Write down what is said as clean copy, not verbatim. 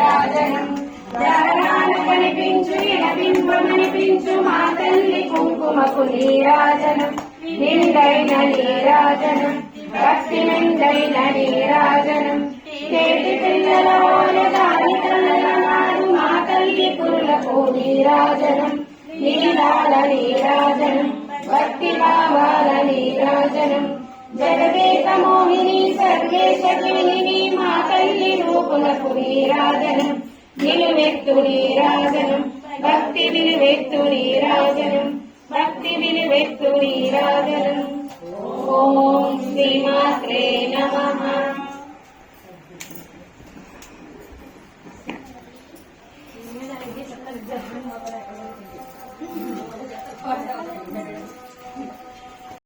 నీరాజనం ధారాన కనిపించు ఇనబింబమనిపించు మా తల్లి కుంకుమకు నీరాజనం నిండైన నీరాజనం భక్తి నిండైన నీరాజనం నేటి పిల్లల దాని కళ్ళ నాడు మా తల్లి కురులకు నీరాజనం నీలాల నీరాజనం భక్తి భావాల నీరాజనం జగదేక మోహిని సర్వేశకిని మా తల్లి రూపులకు నీరాజనం నిలువెత్తు నీరాజనం భక్తి విలువెత్తు నీరాజనం భక్తి విలువెత్తు నీరాజనం ఓం శ్రీమాత్రే నమః.